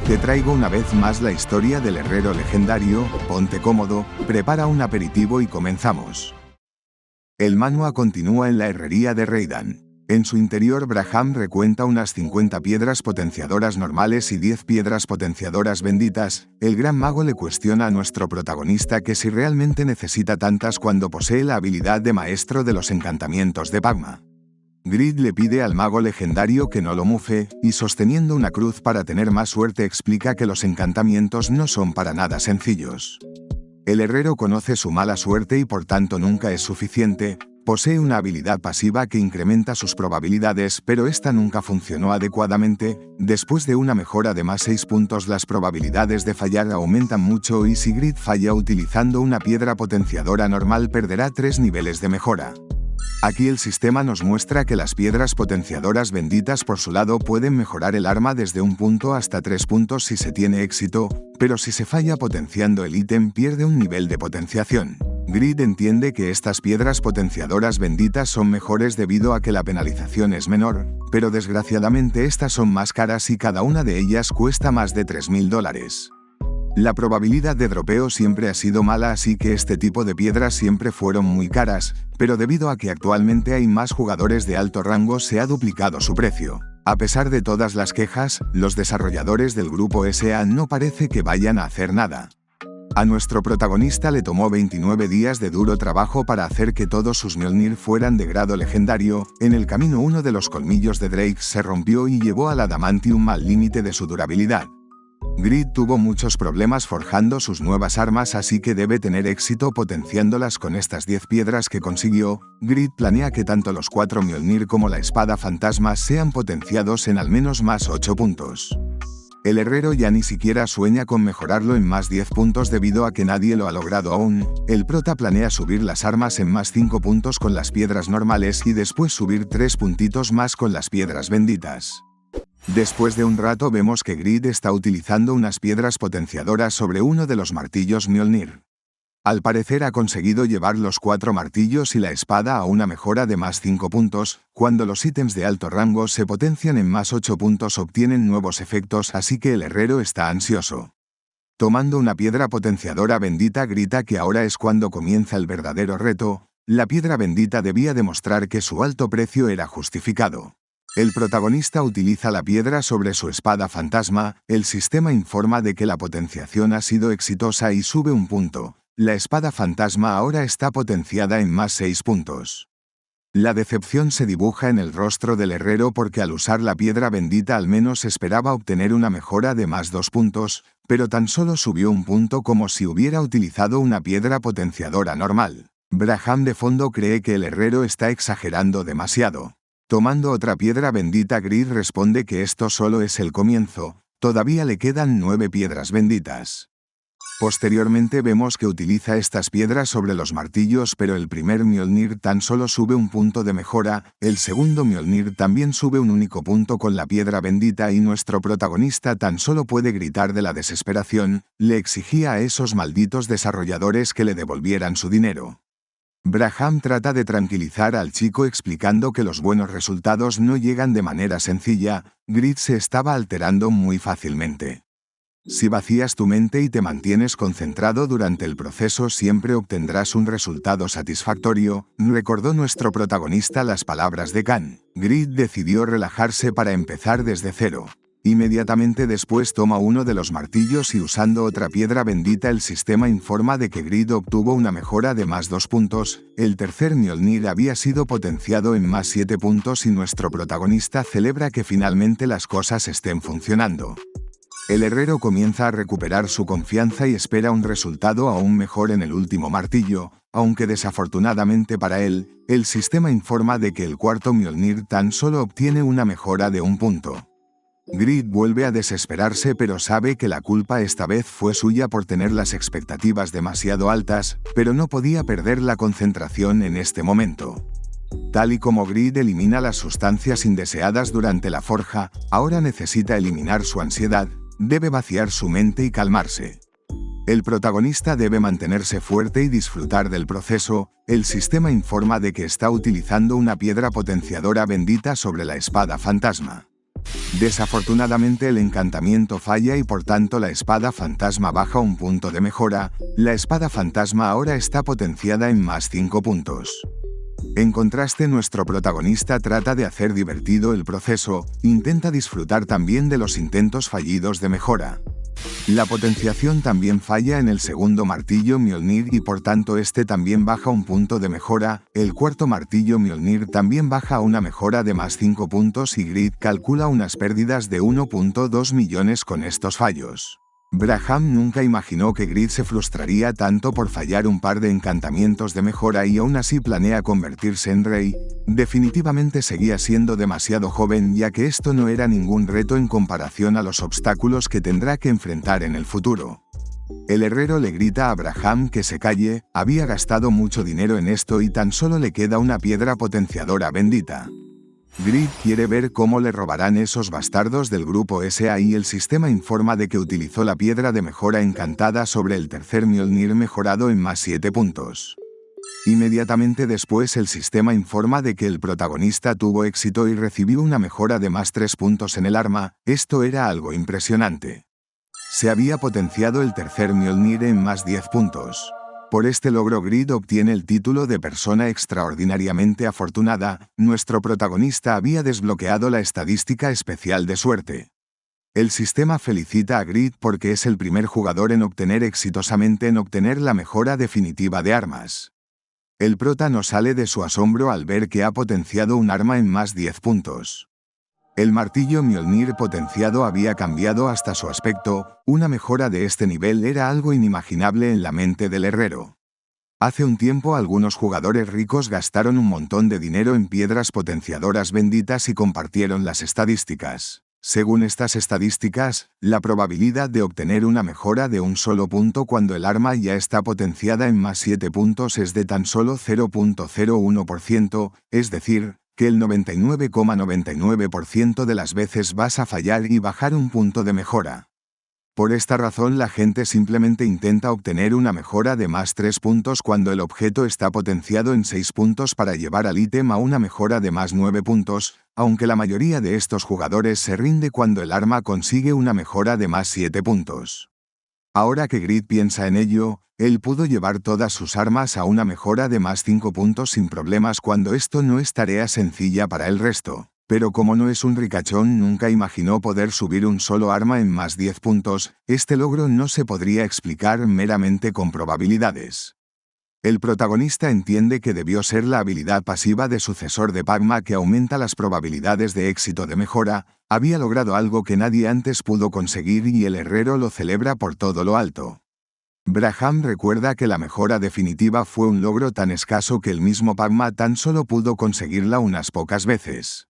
Te traigo una vez más la historia del herrero legendario. Ponte cómodo, prepara un aperitivo y comenzamos. El manhwa continúa en la herrería de Reidan. En su interior, Braham recuenta unas 50 piedras potenciadoras normales y 10 piedras potenciadoras benditas. El gran mago le cuestiona a nuestro protagonista que si realmente necesita tantas cuando posee la habilidad de maestro de los encantamientos de Pagma. Grid le pide al mago legendario que no lo mufe, y sosteniendo una cruz para tener más suerte explica que los encantamientos no son para nada sencillos. El herrero conoce su mala suerte y por tanto nunca es suficiente. Posee una habilidad pasiva que incrementa sus probabilidades, pero esta nunca funcionó adecuadamente. Después de una mejora de más 6 puntos, las probabilidades de fallar aumentan mucho y si Grid falla utilizando una piedra potenciadora normal perderá 3 niveles de mejora. Aquí el sistema nos muestra que las piedras potenciadoras benditas por su lado pueden mejorar el arma desde 1 punto hasta 3 puntos si se tiene éxito, pero si se falla potenciando el ítem pierde un nivel de potenciación. Grid entiende que estas piedras potenciadoras benditas son mejores debido a que la penalización es menor, pero desgraciadamente estas son más caras y cada una de ellas cuesta más de $3.000. La probabilidad de dropeo siempre ha sido mala, así que este tipo de piedras siempre fueron muy caras, pero debido a que actualmente hay más jugadores de alto rango se ha duplicado su precio. A pesar de todas las quejas, los desarrolladores del grupo SA no parece que vayan a hacer nada. A nuestro protagonista le tomó 29 días de duro trabajo para hacer que todos sus Mjolnir fueran de grado legendario. En el camino uno de los colmillos de Drake se rompió y llevó al adamantium al límite de su durabilidad. Grid tuvo muchos problemas forjando sus nuevas armas, así que debe tener éxito potenciándolas con estas 10 piedras que consiguió. Grid planea que tanto los 4 Mjolnir como la espada fantasma sean potenciados en al menos más 8 puntos. El herrero ya ni siquiera sueña con mejorarlo en más 10 puntos debido a que nadie lo ha logrado aún. El prota planea subir las armas en más 5 puntos con las piedras normales y después subir 3 puntitos más con las piedras benditas. Después de un rato vemos que Grid está utilizando unas piedras potenciadoras sobre uno de los martillos Mjolnir. Al parecer ha conseguido llevar los 4 martillos y la espada a una mejora de más 5 puntos. Cuando los ítems de alto rango se potencian en más 8 puntos obtienen nuevos efectos, así que el herrero está ansioso. Tomando una piedra potenciadora bendita grita que ahora es cuando comienza el verdadero reto. La piedra bendita debía demostrar que su alto precio era justificado. El protagonista utiliza la piedra sobre su espada fantasma. El sistema informa de que la potenciación ha sido exitosa y sube 1 punto. La espada fantasma ahora está potenciada en más 6 puntos. La decepción se dibuja en el rostro del herrero porque al usar la piedra bendita al menos esperaba obtener una mejora de más 2 puntos, pero tan solo subió 1 punto como si hubiera utilizado una piedra potenciadora normal. Braham de fondo cree que el herrero está exagerando demasiado. Tomando otra piedra bendita, Grid responde que esto solo es el comienzo, todavía le quedan 9 piedras benditas. Posteriormente vemos que utiliza estas piedras sobre los martillos, pero el primer Mjolnir tan solo sube 1 punto de mejora, el segundo Mjolnir también sube un único punto con la piedra bendita y nuestro protagonista tan solo puede gritar de la desesperación. Le exigía a esos malditos desarrolladores que le devolvieran su dinero. Braham trata de tranquilizar al chico explicando que los buenos resultados no llegan de manera sencilla. Grid se estaba alterando muy fácilmente. Si vacías tu mente y te mantienes concentrado durante el proceso siempre obtendrás un resultado satisfactorio, recordó nuestro protagonista las palabras de Khan. Grid decidió relajarse para empezar desde cero. Inmediatamente después toma uno de los martillos y usando otra piedra bendita el sistema informa de que Grid obtuvo una mejora de más 2 puntos. El tercer Mjolnir había sido potenciado en más 7 puntos y nuestro protagonista celebra que finalmente las cosas estén funcionando. El herrero comienza a recuperar su confianza y espera un resultado aún mejor en el último martillo, aunque desafortunadamente para él, el sistema informa de que el cuarto Mjolnir tan solo obtiene una mejora de 1 punto. Grid vuelve a desesperarse pero sabe que la culpa esta vez fue suya por tener las expectativas demasiado altas, pero no podía perder la concentración en este momento. Tal y como Grid elimina las sustancias indeseadas durante la forja, ahora necesita eliminar su ansiedad, debe vaciar su mente y calmarse. El protagonista debe mantenerse fuerte y disfrutar del proceso. El sistema informa de que está utilizando una piedra potenciadora bendita sobre la espada fantasma. Desafortunadamente el encantamiento falla y por tanto la espada fantasma baja un punto de mejora. La espada fantasma ahora está potenciada en más 5 puntos. En contraste, nuestro protagonista trata de hacer divertido el proceso, intenta disfrutar también de los intentos fallidos de mejora. La potenciación también falla en el segundo martillo Mjolnir y por tanto este también baja un punto de mejora. El cuarto martillo Mjolnir también baja una mejora de más 5 puntos y Grid calcula unas pérdidas de 1.2 millones con estos fallos. Braham nunca imaginó que Grid se frustraría tanto por fallar un par de encantamientos de mejora y aún así planea convertirse en rey. Definitivamente seguía siendo demasiado joven ya que esto no era ningún reto en comparación a los obstáculos que tendrá que enfrentar en el futuro. El herrero le grita a Braham que se calle, había gastado mucho dinero en esto y tan solo le queda una piedra potenciadora bendita. Grid quiere ver cómo le robarán esos bastardos del grupo SA y el sistema informa de que utilizó la piedra de mejora encantada sobre el tercer Mjolnir mejorado en más 7 puntos. Inmediatamente después el sistema informa de que el protagonista tuvo éxito y recibió una mejora de más 3 puntos en el arma. Esto era algo impresionante. Se había potenciado el tercer Mjolnir en más 10 puntos. Por este logro Grid obtiene el título de persona extraordinariamente afortunada. Nuestro protagonista había desbloqueado la estadística especial de suerte. El sistema felicita a Grid porque es el primer jugador en obtener la mejora definitiva de armas. El prota no sale de su asombro al ver que ha potenciado un arma en más 10 puntos. El martillo Mjolnir potenciado había cambiado hasta su aspecto. Una mejora de este nivel era algo inimaginable en la mente del herrero. Hace un tiempo algunos jugadores ricos gastaron un montón de dinero en piedras potenciadoras benditas y compartieron las estadísticas. Según estas estadísticas, la probabilidad de obtener una mejora de un solo punto cuando el arma ya está potenciada en más 7 puntos es de tan solo 0.01%, es decir, que el 99,99% de las veces vas a fallar y bajar un punto de mejora. Por esta razón la gente simplemente intenta obtener una mejora de más 3 puntos cuando el objeto está potenciado en 6 puntos para llevar al ítem a una mejora de más 9 puntos, aunque la mayoría de estos jugadores se rinde cuando el arma consigue una mejora de más 7 puntos. Ahora que Grid piensa en ello, él pudo llevar todas sus armas a una mejora de más 5 puntos sin problemas cuando esto no es tarea sencilla para el resto. Pero como no es un ricachón, nunca imaginó poder subir un solo arma en más 10 puntos, este logro no se podría explicar meramente con probabilidades. El protagonista entiende que debió ser la habilidad pasiva de sucesor de Pagma que aumenta las probabilidades de éxito de mejora. Había logrado algo que nadie antes pudo conseguir y el herrero lo celebra por todo lo alto. Braham recuerda que la mejora definitiva fue un logro tan escaso que el mismo Pagma tan solo pudo conseguirla unas pocas veces.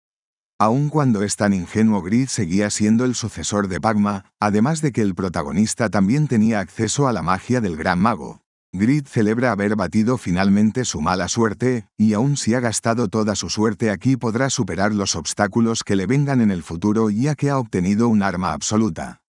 Aun cuando es tan ingenuo, Grid seguía siendo el sucesor de Pagma, además de que el protagonista también tenía acceso a la magia del Gran Mago. Grid celebra haber batido finalmente su mala suerte, y aun si ha gastado toda su suerte aquí podrá superar los obstáculos que le vengan en el futuro ya que ha obtenido un arma absoluta.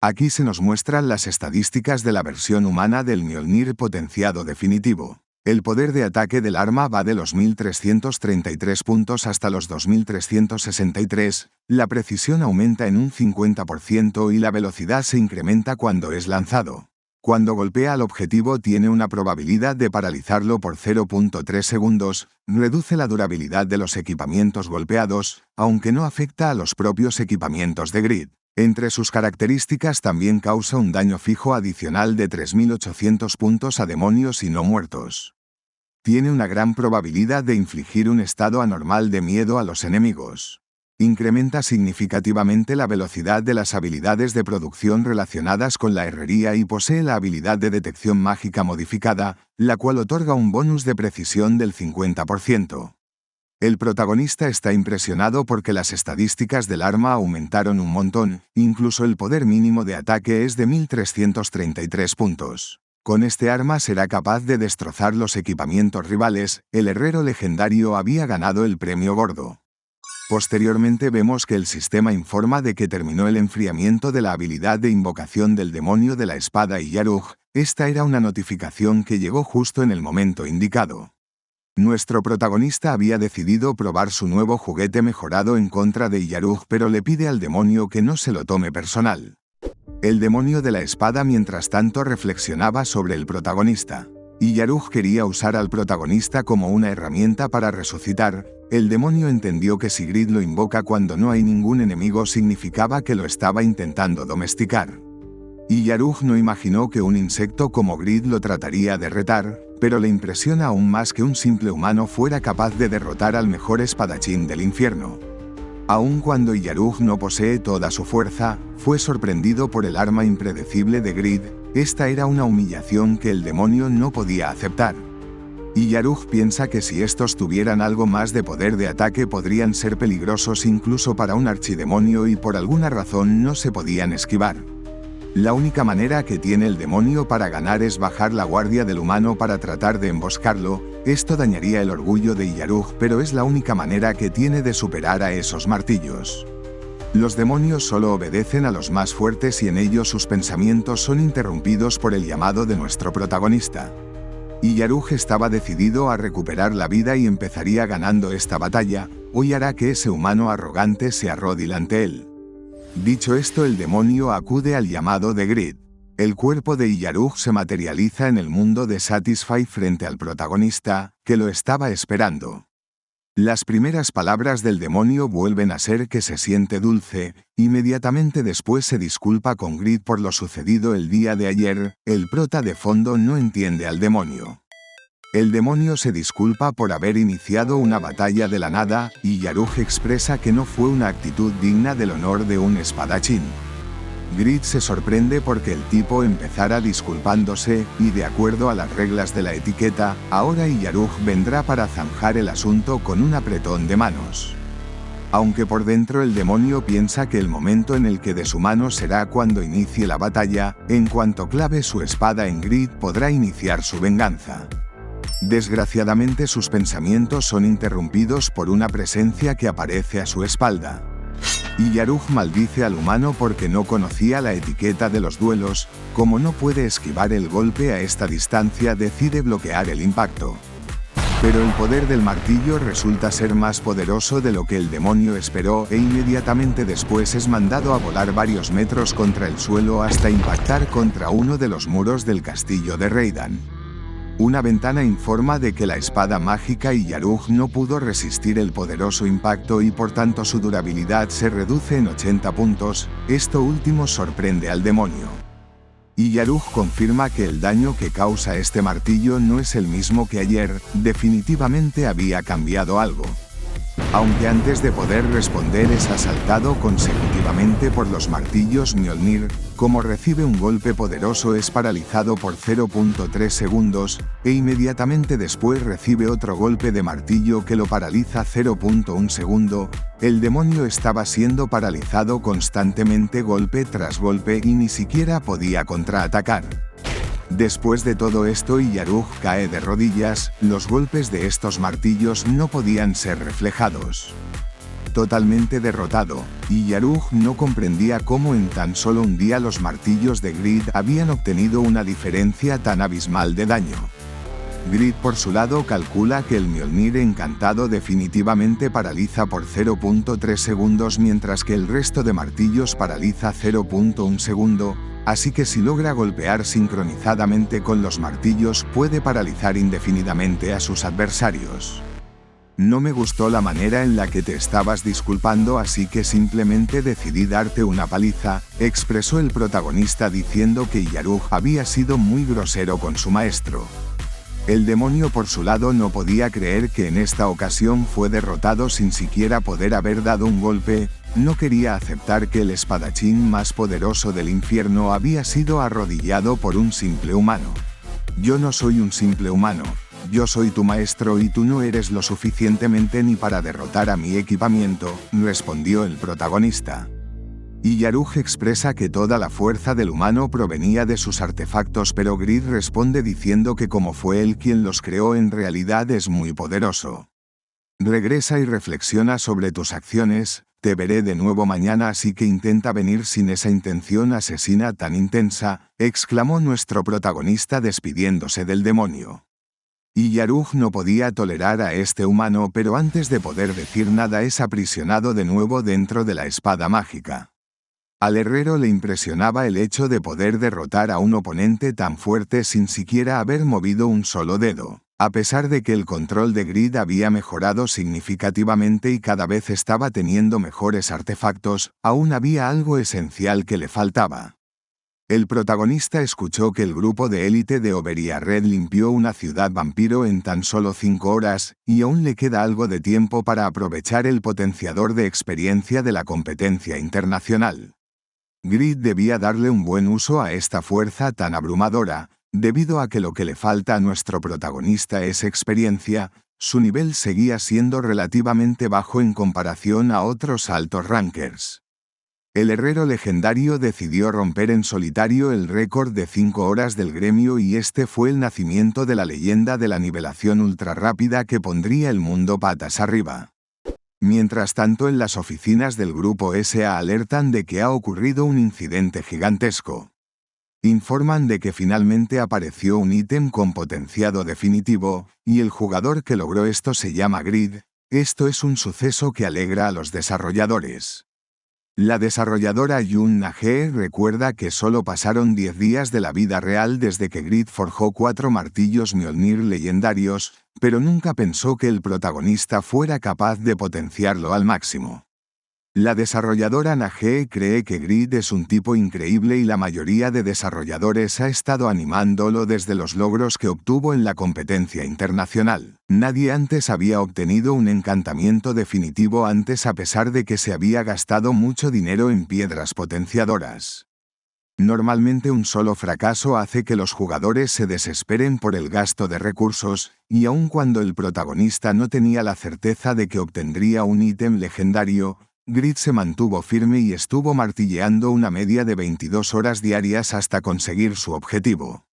Aquí se nos muestran las estadísticas de la versión humana del Mjolnir potenciado definitivo. El poder de ataque del arma va de los 1333 puntos hasta los 2363, la precisión aumenta en un 50% y la velocidad se incrementa cuando es lanzado. Cuando golpea al objetivo tiene una probabilidad de paralizarlo por 0.3 segundos, reduce la durabilidad de los equipamientos golpeados, aunque no afecta a los propios equipamientos de Grid. Entre sus características también causa un daño fijo adicional de 3800 puntos a demonios y no muertos. Tiene una gran probabilidad de infligir un estado anormal de miedo a los enemigos. Incrementa significativamente la velocidad de las habilidades de producción relacionadas con la herrería y posee la habilidad de detección mágica modificada, la cual otorga un bonus de precisión del 50%. El protagonista está impresionado porque las estadísticas del arma aumentaron un montón, incluso el poder mínimo de ataque es de 1333 puntos. Con este arma será capaz de destrozar los equipamientos rivales. El herrero legendario había ganado el premio gordo. Posteriormente vemos que el sistema informa de que terminó el enfriamiento de la habilidad de invocación del demonio de la espada y Yarug. Esta era una notificación que llegó justo en el momento indicado. Nuestro protagonista había decidido probar su nuevo juguete mejorado en contra de Yarug, pero le pide al demonio que no se lo tome personal. El demonio de la espada mientras tanto reflexionaba sobre el protagonista. Y Yarug quería usar al protagonista como una herramienta para resucitar. El demonio entendió que si Grid lo invoca cuando no hay ningún enemigo significaba que lo estaba intentando domesticar. Y Yarug no imaginó que un insecto como Grid lo trataría de retar, pero le impresiona aún más que un simple humano fuera capaz de derrotar al mejor espadachín del infierno. Aun cuando Yarug no posee toda su fuerza, fue sorprendido por el arma impredecible de Grid. Esta era una humillación que el demonio no podía aceptar. Y Yarug piensa que si estos tuvieran algo más de poder de ataque podrían ser peligrosos incluso para un archidemonio y por alguna razón no se podían esquivar. La única manera que tiene el demonio para ganar es bajar la guardia del humano para tratar de emboscarlo. Esto dañaría el orgullo de Yarug, pero es la única manera que tiene de superar a esos martillos. Los demonios solo obedecen a los más fuertes y en ellos sus pensamientos son interrumpidos por el llamado de nuestro protagonista. Y Yarug estaba decidido a recuperar la vida y empezaría ganando esta batalla, hoy hará que ese humano arrogante se arrodille ante él. Dicho esto, el demonio acude al llamado de Grid. El cuerpo de Yarug se materializa en el mundo de Satisfy frente al protagonista, que lo estaba esperando. Las primeras palabras del demonio vuelven a ser que se siente dulce, inmediatamente después se disculpa con Grid por lo sucedido el día de ayer. El prota de fondo no entiende al demonio. El demonio se disculpa por haber iniciado una batalla de la nada, y Yarug expresa que no fue una actitud digna del honor de un espadachín. Grid se sorprende porque el tipo empezara disculpándose, y de acuerdo a las reglas de la etiqueta, ahora Yarug vendrá para zanjar el asunto con un apretón de manos. Aunque por dentro el demonio piensa que el momento en el que de su mano será cuando inicie la batalla, en cuanto clave su espada en Grid podrá iniciar su venganza. Desgraciadamente sus pensamientos son interrumpidos por una presencia que aparece a su espalda. Y Yarug maldice al humano porque no conocía la etiqueta de los duelos. Como no puede esquivar el golpe a esta distancia, decide bloquear el impacto. Pero el poder del martillo resulta ser más poderoso de lo que el demonio esperó e inmediatamente después es mandado a volar varios metros contra el suelo hasta impactar contra uno de los muros del castillo de Raydan. Una ventana informa de que la espada mágica y Yarug no pudo resistir el poderoso impacto y por tanto su durabilidad se reduce en 80 puntos, esto último sorprende al demonio. Y Yarug confirma que el daño que causa este martillo no es el mismo que ayer, definitivamente había cambiado algo. Aunque antes de poder responder es asaltado consecutivamente por los martillos Mjolnir, como recibe un golpe poderoso es paralizado por 0.3 segundos, e inmediatamente después recibe otro golpe de martillo que lo paraliza 0.1 segundo, el demonio estaba siendo paralizado constantemente golpe tras golpe y ni siquiera podía contraatacar. Después de todo esto Yarug cae de rodillas, los golpes de estos martillos no podían ser reflejados. Totalmente derrotado, Yarug no comprendía cómo en tan solo un día los martillos de Grid habían obtenido una diferencia tan abismal de daño. Grid por su lado calcula que el Mjolnir encantado definitivamente paraliza por 0.3 segundos mientras que el resto de martillos paraliza 0.1 segundo, así que si logra golpear sincronizadamente con los martillos puede paralizar indefinidamente a sus adversarios. No me gustó la manera en la que te estabas disculpando, así que simplemente decidí darte una paliza, expresó el protagonista diciendo que Yarug había sido muy grosero con su maestro. El demonio por su lado no podía creer que en esta ocasión fue derrotado sin siquiera poder haber dado un golpe, no quería aceptar que el espadachín más poderoso del infierno había sido arrodillado por un simple humano. Yo no soy un simple humano, yo soy tu maestro y tú no eres lo suficientemente ni para derrotar a mi equipamiento, respondió el protagonista. Y Yarug expresa que toda la fuerza del humano provenía de sus artefactos, pero Grid responde diciendo que como fue él quien los creó en realidad es muy poderoso. Regresa y reflexiona sobre tus acciones, te veré de nuevo mañana así que intenta venir sin esa intención asesina tan intensa, exclamó nuestro protagonista despidiéndose del demonio. Y Yarug no podía tolerar a este humano, pero antes de poder decir nada es aprisionado de nuevo dentro de la espada mágica. Al herrero le impresionaba el hecho de poder derrotar a un oponente tan fuerte sin siquiera haber movido un solo dedo. A pesar de que el control de Grid había mejorado significativamente y cada vez estaba teniendo mejores artefactos, aún había algo esencial que le faltaba. El protagonista escuchó que el grupo de élite de Oberyn Red limpió una ciudad vampiro en tan solo 5 horas, y aún le queda algo de tiempo para aprovechar el potenciador de experiencia de la competencia internacional. Grid debía darle un buen uso a esta fuerza tan abrumadora, debido a que lo que le falta a nuestro protagonista es experiencia. Su nivel seguía siendo relativamente bajo en comparación a otros altos rankers. El herrero legendario decidió romper en solitario el récord de 5 horas del gremio y este fue el nacimiento de la leyenda de la nivelación ultra rápida que pondría el mundo patas arriba. Mientras tanto, en las oficinas del Grupo SA alertan de que ha ocurrido un incidente gigantesco. Informan de que finalmente apareció un ítem con potenciado definitivo, y el jugador que logró esto se llama Grid. Esto es un suceso que alegra a los desarrolladores. La desarrolladora Yun Nage recuerda que solo pasaron 10 días de la vida real desde que Grid forjó 4 martillos Mjolnir legendarios, pero nunca pensó que el protagonista fuera capaz de potenciarlo al máximo. La desarrolladora Nage cree que Grid es un tipo increíble y la mayoría de desarrolladores ha estado animándolo desde los logros que obtuvo en la competencia internacional. Nadie antes había obtenido un encantamiento definitivo antes a pesar de que se había gastado mucho dinero en piedras potenciadoras. Normalmente un solo fracaso hace que los jugadores se desesperen por el gasto de recursos, y aun cuando el protagonista no tenía la certeza de que obtendría un ítem legendario, Grid se mantuvo firme y estuvo martilleando una media de 22 horas diarias hasta conseguir su objetivo.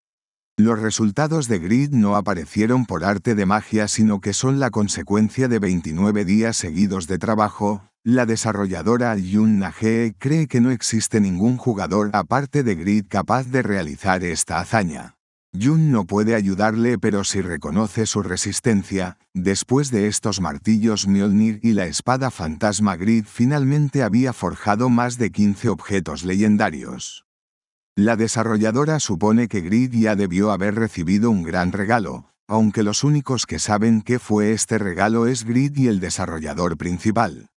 Los resultados de Grid no aparecieron por arte de magia, sino que son la consecuencia de 29 días seguidos de trabajo. La desarrolladora Yun Nage cree que no existe ningún jugador aparte de Grid capaz de realizar esta hazaña. Yun no puede ayudarle, pero sí reconoce su resistencia. Después de estos martillos Mjolnir y la espada fantasma, Grid finalmente había forjado más de 15 objetos legendarios. La desarrolladora supone que Grid ya debió haber recibido un gran regalo, aunque los únicos que saben qué fue este regalo es Grid y el desarrollador principal.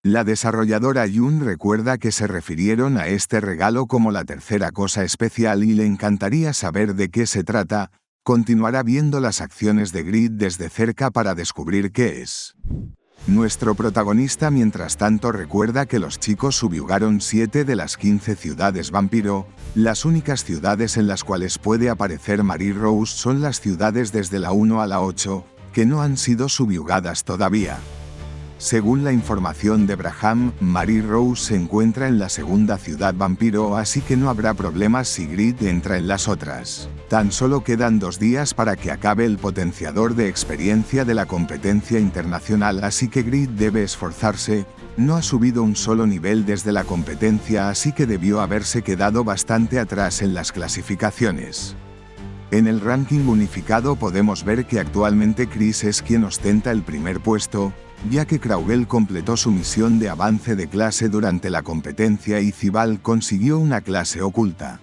La desarrolladora Yun recuerda que se refirieron a este regalo como la tercera cosa especial y le encantaría saber de qué se trata. Continuará viendo las acciones de Grid desde cerca para descubrir qué es. Nuestro protagonista, mientras tanto, recuerda que los chicos subyugaron 7 de las 15 ciudades vampiro. Las únicas ciudades en las cuales puede aparecer Mary Rose son las ciudades desde la 1 a la 8, que no han sido subyugadas todavía. Según la información de Braham, Mary Rose se encuentra en la segunda ciudad vampiro, así que no habrá problemas si Grid entra en las otras. Tan solo quedan 2 días para que acabe el potenciador de experiencia de la competencia internacional, así que Grid debe esforzarse. No ha subido un solo nivel desde la competencia, así que debió haberse quedado bastante atrás en las clasificaciones. En el ranking unificado podemos ver que actualmente Chris es quien ostenta el primer puesto, ya que Kraugel completó su misión de avance de clase durante la competencia y Zibal consiguió una clase oculta.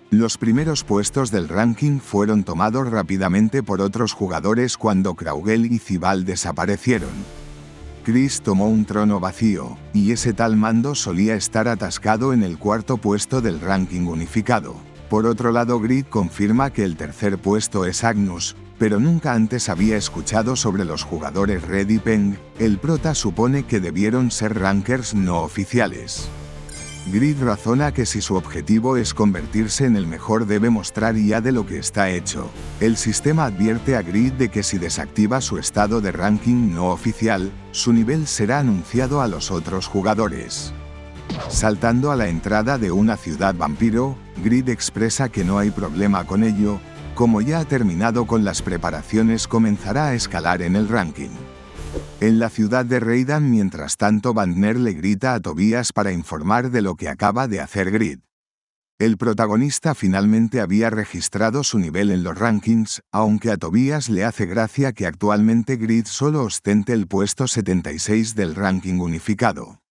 Los primeros puestos del ranking fueron tomados rápidamente por otros jugadores cuando Kraugel y Zibal desaparecieron. Chris tomó un trono vacío, y ese tal mando solía estar atascado en el cuarto puesto del ranking unificado. Por otro lado, Grid confirma que el tercer puesto es Agnus, pero nunca antes había escuchado sobre los jugadores Red y Peng. El prota supone que debieron ser rankers no oficiales. Grid razona que si su objetivo es convertirse en el mejor debe mostrar ya de lo que está hecho. El sistema advierte a Grid de que si desactiva su estado de ranking no oficial, su nivel será anunciado a los otros jugadores. Saltando a la entrada de una ciudad vampiro, Grid expresa que no hay problema con ello. Como ya ha terminado con las preparaciones, comenzará a escalar en el ranking. En la ciudad de Reidan, mientras tanto, Bandner le grita a Tobias para informar de lo que acaba de hacer Grid. El protagonista finalmente había registrado su nivel en los rankings, aunque a Tobias le hace gracia que actualmente Grid solo ostente el puesto 76 del ranking unificado.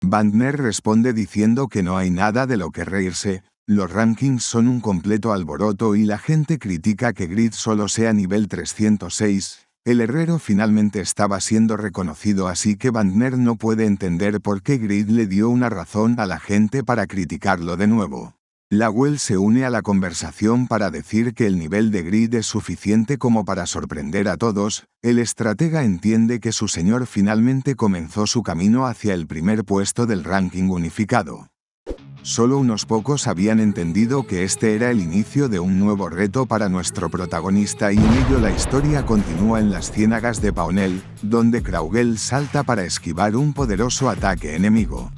Bandner responde diciendo que no hay nada de lo que reírse, los rankings son un completo alboroto y la gente critica que Grid solo sea nivel 306. El herrero finalmente estaba siendo reconocido, así que Bandner no puede entender por qué Grid le dio una razón a la gente para criticarlo de nuevo. Lawel se une a la conversación para decir que el nivel de Grid es suficiente como para sorprender a todos. El estratega entiende que su señor finalmente comenzó su camino hacia el primer puesto del ranking unificado. Solo unos pocos habían entendido que este era el inicio de un nuevo reto para nuestro protagonista y en ello la historia continúa en las ciénagas de Paonel, donde Kraugel salta para esquivar un poderoso ataque enemigo.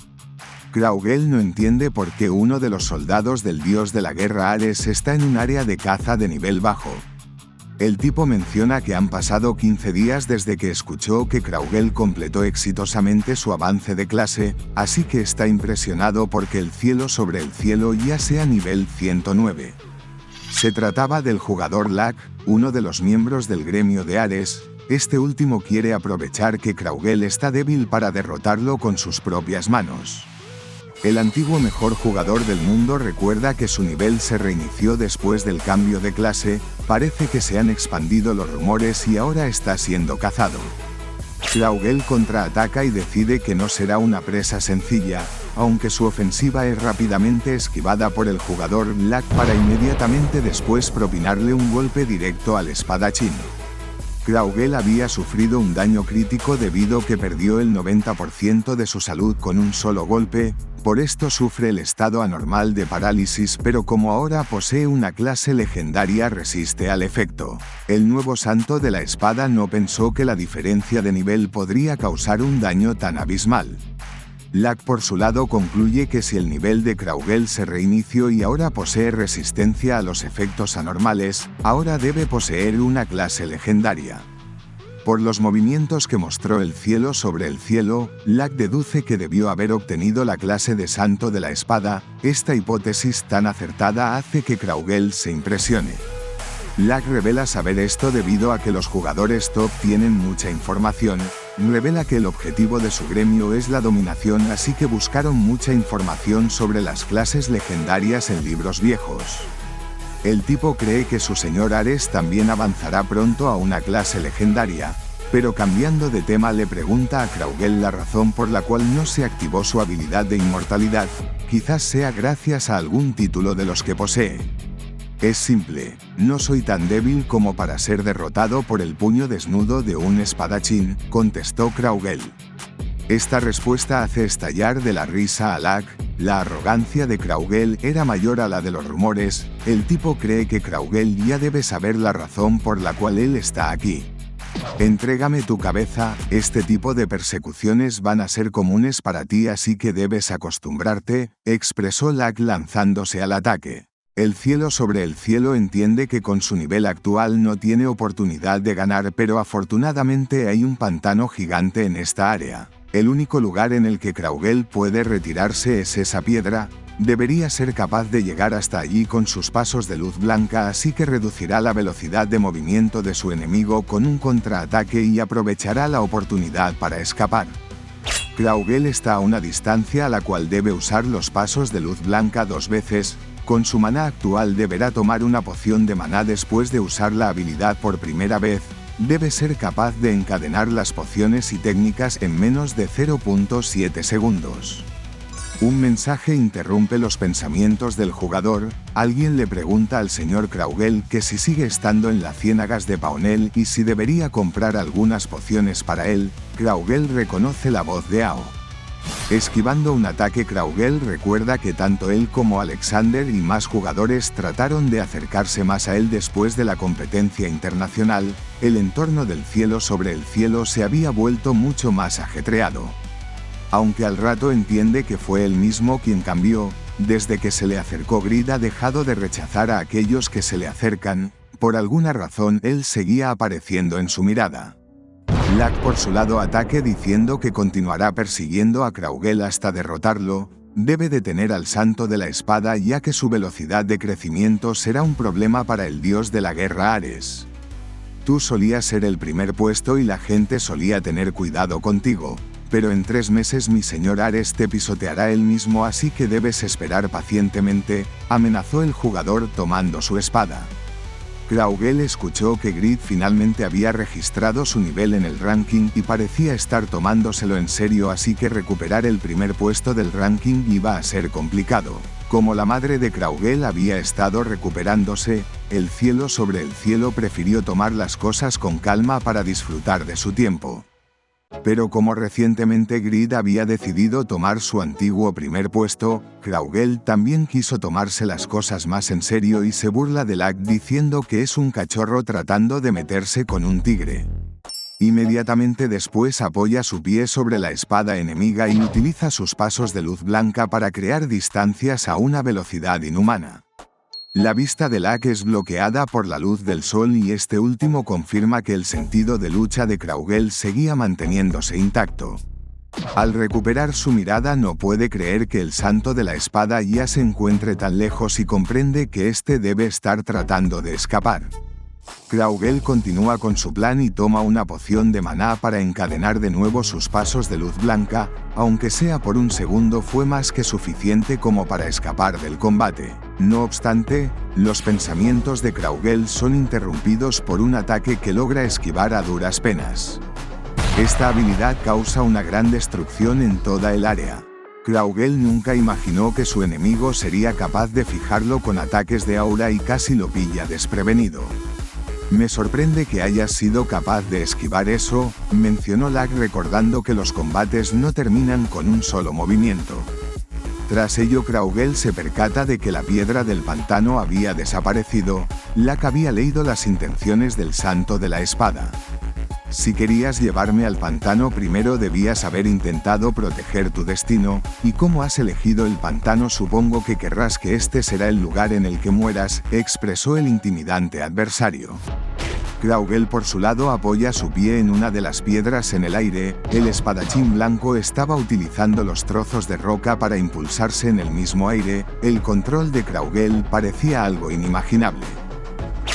Kraugel no entiende por qué uno de los soldados del dios de la guerra Ares está en un área de caza de nivel bajo. El tipo menciona que han pasado 15 días desde que escuchó que Kraugel completó exitosamente su avance de clase, así que está impresionado porque el cielo sobre el cielo ya sea nivel 109. Se trataba del jugador Lack, uno de los miembros del gremio de Ares. Este último quiere aprovechar que Kraugel está débil para derrotarlo con sus propias manos. El antiguo mejor jugador del mundo recuerda que su nivel se reinició después del cambio de clase, parece que se han expandido los rumores y ahora está siendo cazado. Kraugel contraataca y decide que no será una presa sencilla, aunque su ofensiva es rápidamente esquivada por el jugador Lack para inmediatamente después propinarle un golpe directo al espadachín. Kraugel había sufrido un daño crítico debido a que perdió el 90% de su salud con un solo golpe, por esto sufre el estado anormal de parálisis, pero como ahora posee una clase legendaria resiste al efecto. El nuevo santo de la espada no pensó que la diferencia de nivel podría causar un daño tan abismal. Lack por su lado concluye que si el nivel de Kraugel se reinició y ahora posee resistencia a los efectos anormales, ahora debe poseer una clase legendaria. Por los movimientos que mostró el cielo sobre el cielo, Lack deduce que debió haber obtenido la clase de santo de la espada. Esta hipótesis tan acertada hace que Kraugel se impresione. Lack revela saber esto debido a que los jugadores top tienen mucha información. Revela que el objetivo de su gremio es la dominación, así que buscaron mucha información sobre las clases legendarias en libros viejos. El tipo cree que su señor Ares también avanzará pronto a una clase legendaria, pero cambiando de tema le pregunta a Kraugel la razón por la cual no se activó su habilidad de inmortalidad, quizás sea gracias a algún título de los que posee. Es simple, no soy tan débil como para ser derrotado por el puño desnudo de un espadachín, contestó Kraugel. Esta respuesta hace estallar de la risa a Lack. La arrogancia de Kraugel era mayor a la de los rumores. El tipo cree que Kraugel ya debe saber la razón por la cual él está aquí. Entrégame tu cabeza, este tipo de persecuciones van a ser comunes para ti, así que debes acostumbrarte, expresó Lack lanzándose al ataque. El cielo sobre el cielo entiende que con su nivel actual no tiene oportunidad de ganar, pero afortunadamente hay un pantano gigante en esta área. El único lugar en el que Kraugel puede retirarse es esa piedra. Debería ser capaz de llegar hasta allí con sus pasos de luz blanca, así que reducirá la velocidad de movimiento de su enemigo con un contraataque y aprovechará la oportunidad para escapar. Kraugel está a una distancia a la cual debe usar los pasos de luz blanca 2 veces. Con su maná actual deberá tomar una poción de maná después de usar la habilidad por primera vez. Debe ser capaz de encadenar las pociones y técnicas en menos de 0.7 segundos. Un mensaje interrumpe los pensamientos del jugador. Alguien le pregunta al señor Kraugel que si sigue estando en las ciénagas de Paonel y si debería comprar algunas pociones para él. Kraugel reconoce la voz de Ao. Esquivando un ataque, Kraugel recuerda que tanto él como Alexander y más jugadores trataron de acercarse más a él después de la competencia internacional. El entorno del cielo sobre el cielo se había vuelto mucho más ajetreado. Aunque al rato entiende que fue él mismo quien cambió, desde que se le acercó Grid ha dejado de rechazar a aquellos que se le acercan. Por alguna razón él seguía apareciendo en su mirada. Lack por su lado ataque diciendo que continuará persiguiendo a Kraugel hasta derrotarlo. Debe detener al Santo de la Espada ya que su velocidad de crecimiento será un problema para el dios de la guerra Ares. Tú solías ser el primer puesto y la gente solía tener cuidado contigo, pero en 3 meses mi señor Ares te pisoteará él mismo, así que debes esperar pacientemente, amenazó el jugador tomando su espada. Kraugel escuchó que Grid finalmente había registrado su nivel en el ranking y parecía estar tomándoselo en serio, así que recuperar el primer puesto del ranking iba a ser complicado. Como la madre de Kraugel había estado recuperándose, el cielo sobre el cielo prefirió tomar las cosas con calma para disfrutar de su tiempo. Pero como recientemente Grid había decidido tomar su antiguo primer puesto, Kraugel también quiso tomarse las cosas más en serio y se burla de Lack diciendo que es un cachorro tratando de meterse con un tigre. Inmediatamente después apoya su pie sobre la espada enemiga y utiliza sus pasos de luz blanca para crear distancias a una velocidad inhumana. La vista de Lack es bloqueada por la luz del sol y este último confirma que el sentido de lucha de Kraugel seguía manteniéndose intacto. Al recuperar su mirada no puede creer que el Santo de la Espada ya se encuentre tan lejos y comprende que éste debe estar tratando de escapar. Kraugel continúa con su plan y toma una poción de maná para encadenar de nuevo sus pasos de luz blanca, aunque sea por un segundo fue más que suficiente como para escapar del combate. No obstante, los pensamientos de Kraugel son interrumpidos por un ataque que logra esquivar a duras penas. Esta habilidad causa una gran destrucción en toda el área. Kraugel nunca imaginó que su enemigo sería capaz de fijarlo con ataques de aura y casi lo pilla desprevenido. Me sorprende que hayas sido capaz de esquivar eso, mencionó Lack recordando que los combates no terminan con un solo movimiento. Tras ello Kraugel se percata de que la piedra del pantano había desaparecido. Lack había leído las intenciones del Santo de la Espada. Si querías llevarme al pantano primero debías haber intentado proteger tu destino, y como has elegido el pantano supongo que querrás que este será el lugar en el que mueras, expresó el intimidante adversario. Kraugel por su lado apoya su pie en una de las piedras en el aire. El espadachín blanco estaba utilizando los trozos de roca para impulsarse en el mismo aire. El control de Kraugel parecía algo inimaginable.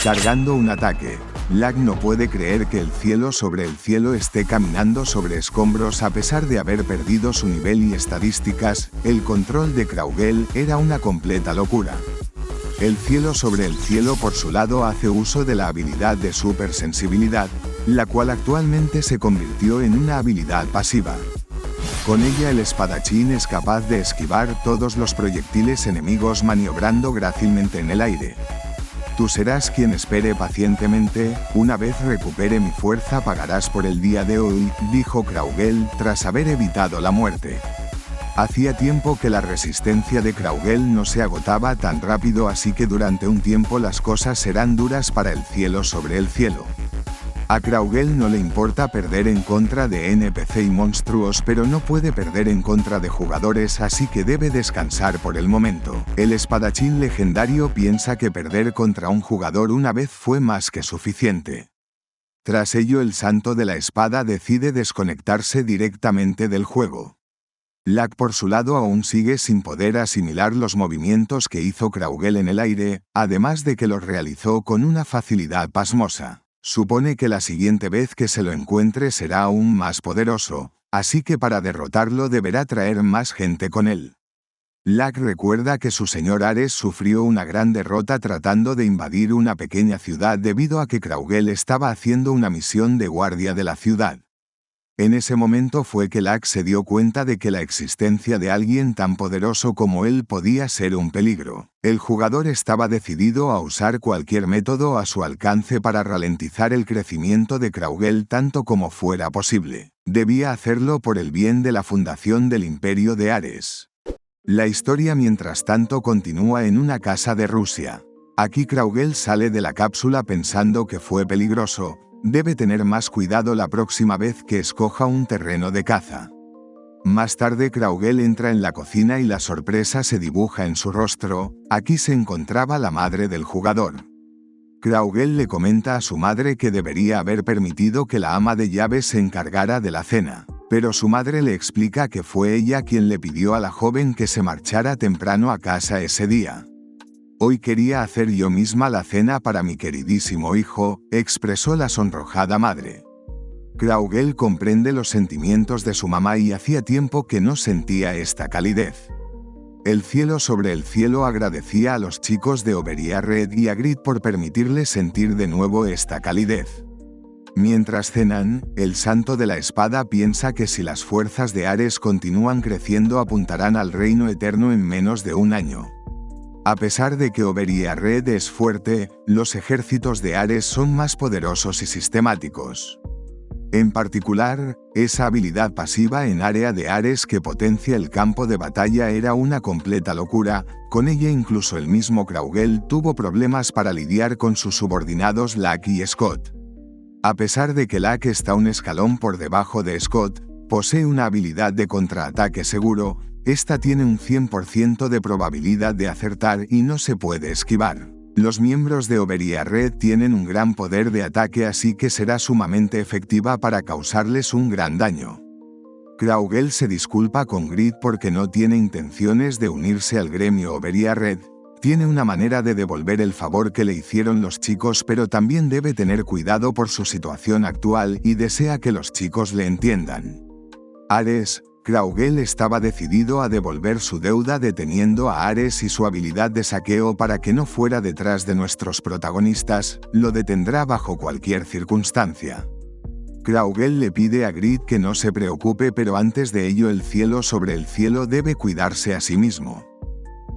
Cargando un ataque, Lack no puede creer que el cielo sobre el cielo esté caminando sobre escombros a pesar de haber perdido su nivel y estadísticas. El control de Kraugel era una completa locura. El cielo sobre el cielo por su lado hace uso de la habilidad de supersensibilidad, la cual actualmente se convirtió en una habilidad pasiva. Con ella el espadachín es capaz de esquivar todos los proyectiles enemigos maniobrando grácilmente en el aire. Tú serás quien espere pacientemente, una vez recupere mi fuerza pagarás por el día de hoy, dijo Kraugel tras haber evitado la muerte. Hacía tiempo que la resistencia de Kraugel no se agotaba tan rápido, así que durante un tiempo las cosas serán duras para el cielo sobre el cielo. A Kraugel no le importa perder en contra de NPC y monstruos, pero no puede perder en contra de jugadores, así que debe descansar por el momento. El espadachín legendario piensa que perder contra un jugador una vez fue más que suficiente. Tras ello el Santo de la Espada decide desconectarse directamente del juego. Lack por su lado aún sigue sin poder asimilar los movimientos que hizo Kraugel en el aire, además de que los realizó con una facilidad pasmosa. Supone que la siguiente vez que se lo encuentre será aún más poderoso, así que para derrotarlo deberá traer más gente con él. Lack recuerda que su señor Ares sufrió una gran derrota tratando de invadir una pequeña ciudad debido a que Kraugel estaba haciendo una misión de guardia de la ciudad. En ese momento fue que Lack se dio cuenta de que la existencia de alguien tan poderoso como él podía ser un peligro. El jugador estaba decidido a usar cualquier método a su alcance para ralentizar el crecimiento de Kraugel tanto como fuera posible. Debía hacerlo por el bien de la fundación del Imperio de Ares. La historia mientras tanto continúa en una casa de Rusia. Aquí Kraugel sale de la cápsula pensando que fue peligroso. Debe tener más cuidado la próxima vez que escoja un terreno de caza. Más tarde Kraugel entra en la cocina y la sorpresa se dibuja en su rostro. Aquí se encontraba la madre del jugador. Kraugel le comenta a su madre que debería haber permitido que la ama de llaves se encargara de la cena, pero su madre le explica que fue ella quien le pidió a la joven que se marchara temprano a casa ese día. «Hoy quería hacer yo misma la cena para mi queridísimo hijo», expresó la sonrojada madre. Kraugel comprende los sentimientos de su mamá y hacía tiempo que no sentía esta calidez. El cielo sobre el cielo agradecía a los chicos de Oberya Red y a Grid por permitirles sentir de nuevo esta calidez. Mientras cenan, el Santo de la Espada piensa que si las fuerzas de Ares continúan creciendo apuntarán al reino eterno en menos de un año. A pesar de que Oberya Red es fuerte, los ejércitos de Ares son más poderosos y sistemáticos. En particular, esa habilidad pasiva en área de Ares que potencia el campo de batalla era una completa locura. Con ella incluso el mismo Kraugel tuvo problemas para lidiar con sus subordinados Lack y Scott. A pesar de que Lack está un escalón por debajo de Scott, posee una habilidad de contraataque seguro. Esta tiene un 100% de probabilidad de acertar y no se puede esquivar. Los miembros de Oberya Red tienen un gran poder de ataque, así que será sumamente efectiva para causarles un gran daño. Kraugel se disculpa con Grid porque no tiene intenciones de unirse al gremio Oberya Red. Tiene una manera de devolver el favor que le hicieron los chicos, pero también debe tener cuidado por su situación actual y desea que los chicos le entiendan. Ares. Kraugel estaba decidido a devolver su deuda deteniendo a Ares y su habilidad de saqueo para que no fuera detrás de nuestros protagonistas. Lo detendrá bajo cualquier circunstancia. Kraugel le pide a Grid que no se preocupe, pero antes de ello el cielo sobre el cielo debe cuidarse a sí mismo.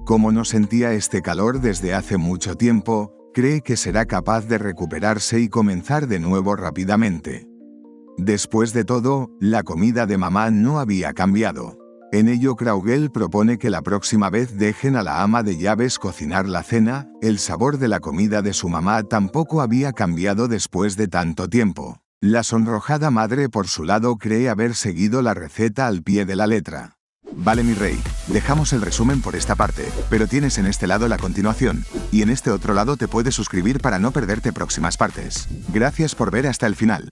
Como no sentía este calor desde hace mucho tiempo, cree que será capaz de recuperarse y comenzar de nuevo rápidamente. Después de todo, la comida de mamá no había cambiado. En ello Kraugel propone que la próxima vez dejen a la ama de llaves cocinar la cena. El sabor de la comida de su mamá tampoco había cambiado después de tanto tiempo. La sonrojada madre por su lado cree haber seguido la receta al pie de la letra. Vale mi rey, dejamos el resumen por esta parte, pero tienes en este lado la continuación, y en este otro lado te puedes suscribir para no perderte próximas partes. Gracias por ver hasta el final.